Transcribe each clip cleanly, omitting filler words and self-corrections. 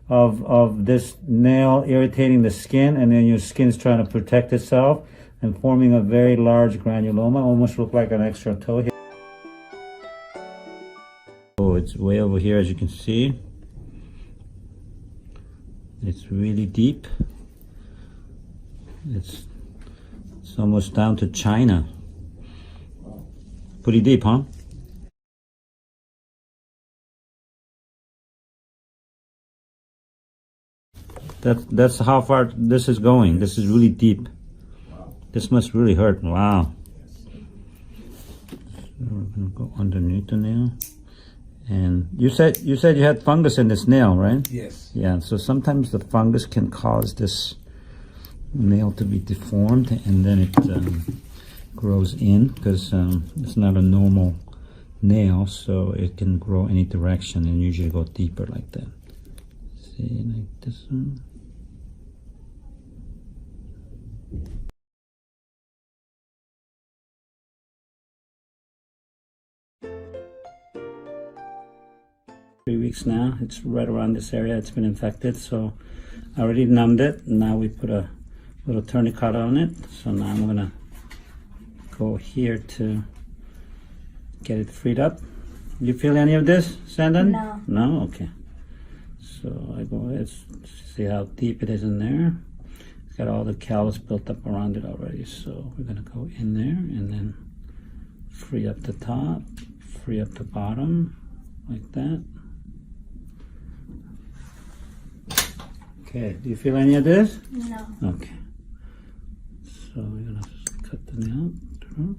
of this nail irritating the skin, and then your skin's trying to protect itself and forming a very large granuloma. Almost look like an extra toe here. Oh, it's way over here, as you can see. It's really deep. It's almost down to China. Pretty deep, huh? That's how far this is going. This is really deep. This must really hurt. Wow. So we're gonna go underneath the nail. And you said you had fungus in this nail, right? Yes. Yeah. So sometimes the fungus can cause this nail to be deformed, and then it grows in because it's not a normal nail, so it can grow any direction and usually go deeper like that. See, like this one. Weeks now. It's right around this area. It's been infected, so I already numbed it. Now we put a little tourniquet on it. So now I'm gonna go here to get it freed up. You feel any of this, Sandon? No. No? Okay. So I go, let's see how deep it is in there. It's got all the callus built up around it already. So we're gonna go in there and then free up the top, free up the bottom, like that. Okay, do you feel any of this? No. Okay. So we're gonna cut the nail through.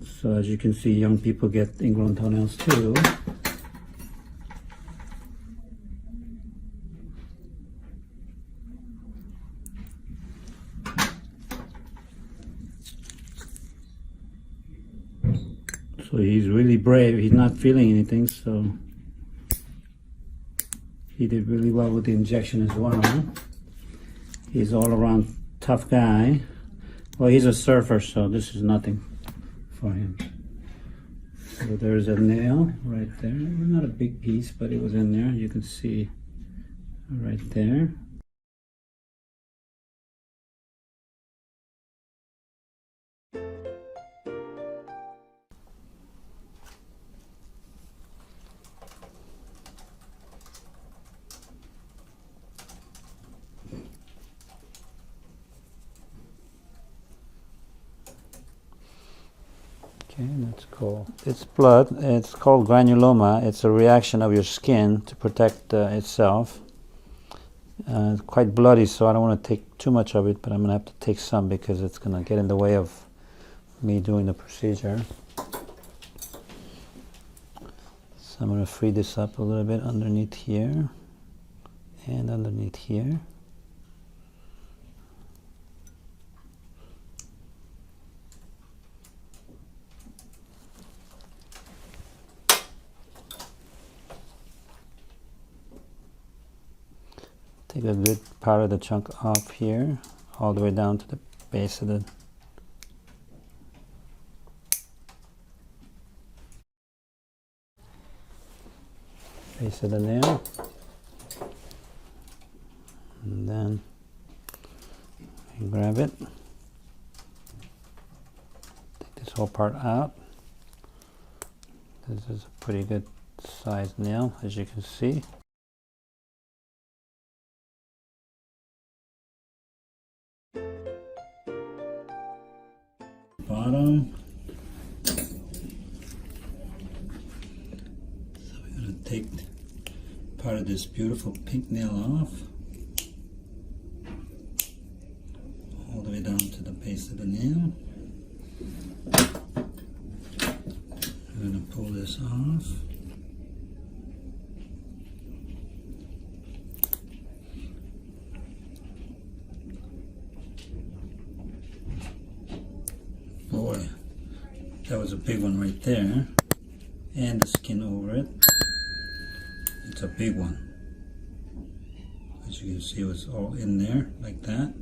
So as you can see, young people get ingrown toenails too. So he's really brave. He's not feeling anything, so he did really well with the injection as well. He's all around tough guy. Well, he's a surfer, so this is nothing for him. So there's a nail right there. Not a big piece, but it was in there. You can see right there. Okay, that's cool. It's blood. It's called granuloma. It's a reaction of your skin to protect itself. It's quite bloody, so I don't want to take too much of it, but I'm going to have to take some because it's going to get in the way of me doing the procedure. So I'm going to free this up a little bit underneath here and underneath here. Take a good part of the chunk off here, all the way down to the base of the nail. And then you grab it, take this whole part out. This is a pretty good sized nail, as you can see. Bottom. So we're going to take part of this beautiful pink nail off, all the way down to the base of the nail. We're going to pull this off. Boy, that was a big one right there, and the skin over it. It's a big one. As you can see, it was all in there like that.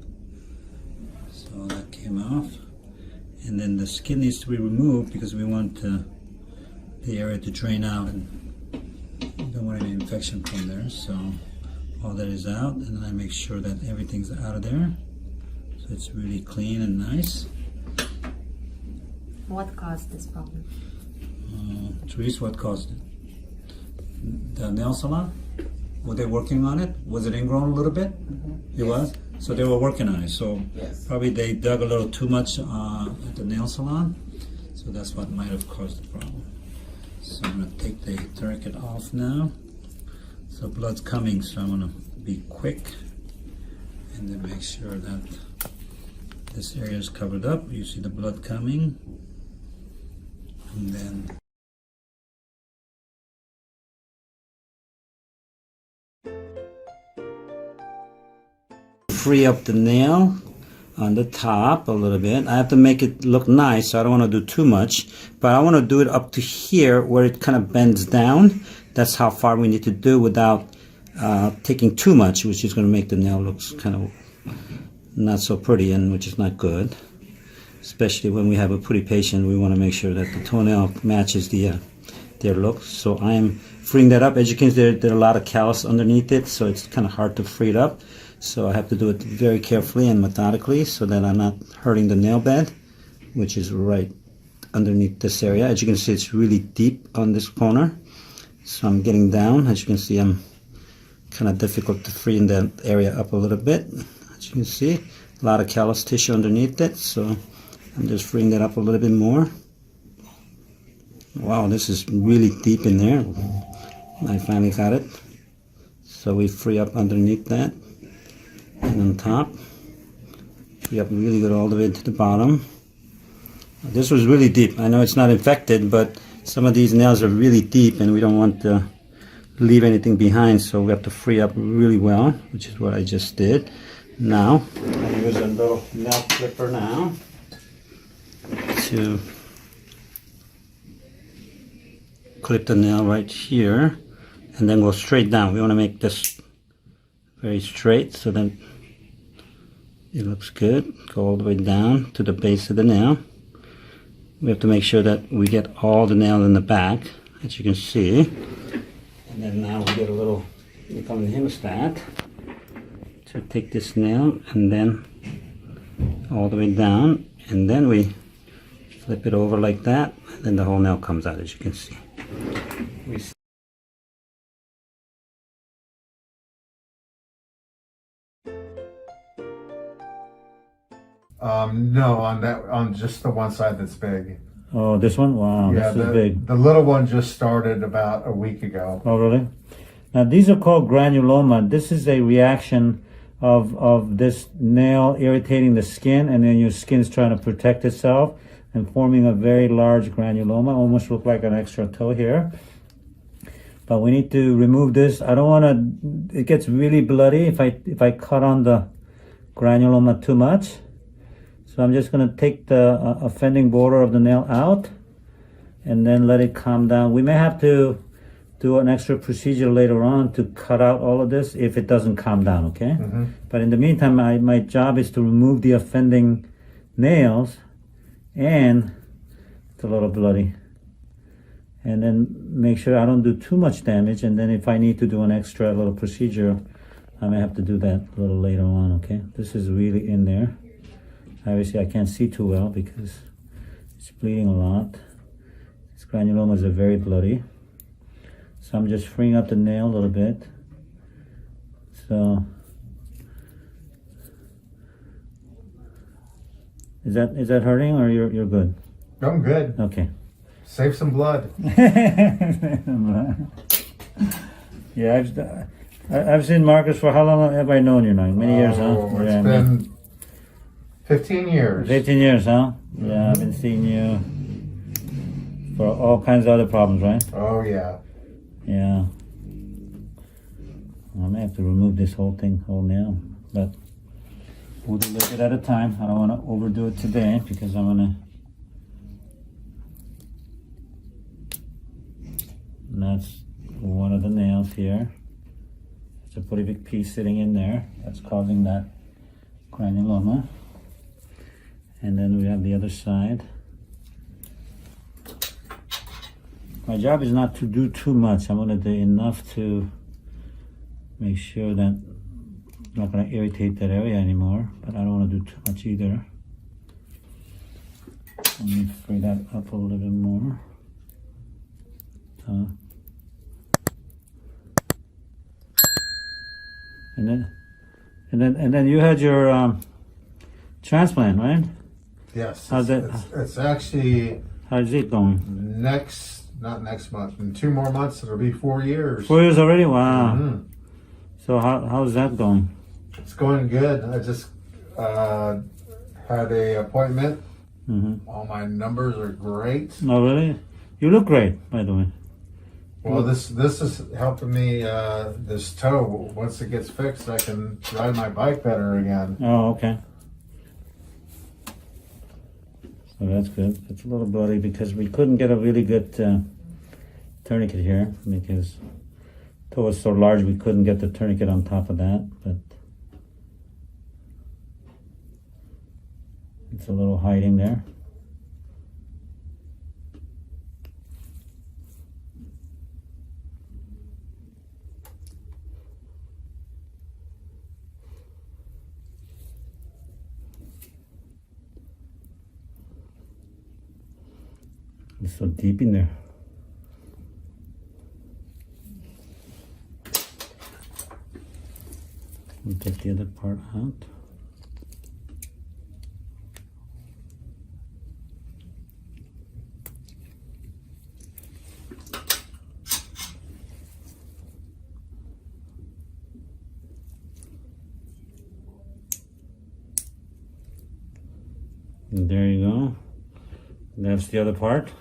So that came off, and then the skin needs to be removed because we want the area to drain out and don't want any infection from there. So all that is out, and then I make sure that everything's out of there. So it's really clean and nice. What caused this problem? Therese, what caused it? The nail salon? Were they working on it? Was it ingrown a little bit? It was? So they were working on it. So probably they dug a little too much at the nail salon. So that's what might have caused the problem. So I'm going to take the tourniquet off now. So blood's coming, so I'm going to be quick and then make sure that this area is covered up. You see the blood coming. And then free up the nail on the top a little bit. I have to make it look nice, so I don't want to do too much, but I want to do it up to here where it kind of bends down. That's how far we need to do without taking too much, which is going to make the nail look kind of not so pretty, and which is not good. Especially when we have a pretty patient, we want to make sure that the toenail matches their look. So I am freeing that up. As you can see, there are a lot of callus underneath it, so it's kind of hard to free it up. So I have to do it very carefully and methodically so that I'm not hurting the nail bed, which is right underneath this area. As you can see, it's really deep on this corner. So I'm getting down. As you can see, I'm kind of difficult to free in that area up a little bit. As you can see, a lot of callus tissue underneath it. So I'm just freeing that up a little bit more. Wow, this is really deep in there. I finally got it. So we free up underneath that. And on top, free up really good all the way to the bottom. This was really deep. I know it's not infected, but some of these nails are really deep and we don't want to leave anything behind, so we have to free up really well, which is what I just did. Now, I use a little nail clipper now to clip the nail right here and then go straight down. We want to make this very straight so that it looks good. Go all the way down to the base of the nail. We have to make sure that we get all the nail in the back, as you can see. And then now we get a little, we call it a hemostat, to take this nail and then all the way down, and then we flip it over like that, and then the whole nail comes out, as you can see. No, on just the one side that's big. Oh, this one? Wow, Yeah, this is big. the little one just started about a week ago. Oh, really? Now, these are called granuloma. This is a reaction of this nail irritating the skin, and then your skin's trying to protect itself and forming a very large granuloma. Almost look like an extra toe here. But we need to remove this. I don't want to, it gets really bloody if I cut on the granuloma too much. So I'm just going to take the offending border of the nail out and then let it calm down. We may have to do an extra procedure later on to cut out all of this if it doesn't calm down, okay? Mm-hmm. But in the meantime, my job is to remove the offending nails, and it's a little bloody. And then make sure I don't do too much damage, and then if I need to do an extra little procedure, I may have to do that a little later on, okay? This is really in there. Obviously, I can't see too well because it's bleeding a lot. These granulomas are very bloody. So I'm just freeing up the nail a little bit. So, is that hurting, or you're good? I'm good. Okay. Save some blood. Yeah, I've seen Marcus for how long have I known you now? Many years, huh? It's Yeah, been 15 years. 15 years, huh? Yeah, I've been seeing you for all kinds of other problems, right? Oh, yeah. Yeah. I may have to remove this whole nail, but we'll do a little bit at a time. I don't want to overdo it today because I'm gonna. And that's one of the nails here. It's a pretty big piece sitting in there that's causing that granuloma. And then we have the other side. My job is not to do too much. I'm gonna do enough to make sure that I'm not gonna irritate that area anymore, but I don't wanna do too much either. Let me free that up a little bit more. And then you had your transplant, right? Yes. How's that? It's actually How's it going? not next month. In 2 more months, it'll be 4 years. 4 years already? Wow. Mhm. So how's that going? It's going good. I just had a appointment. Mm-hmm. All my numbers are great. Oh, really? You look great, by the way. Well, this is helping me. This toe, once it gets fixed, I can ride my bike better again. Oh, okay. So that's good. It's a little bloody because we couldn't get a really good tourniquet here because the toe was so large we couldn't get the tourniquet on top of that. But it's a little hiding there. It's so deep in there. We'll take the other part out. And there you go. That's the other part.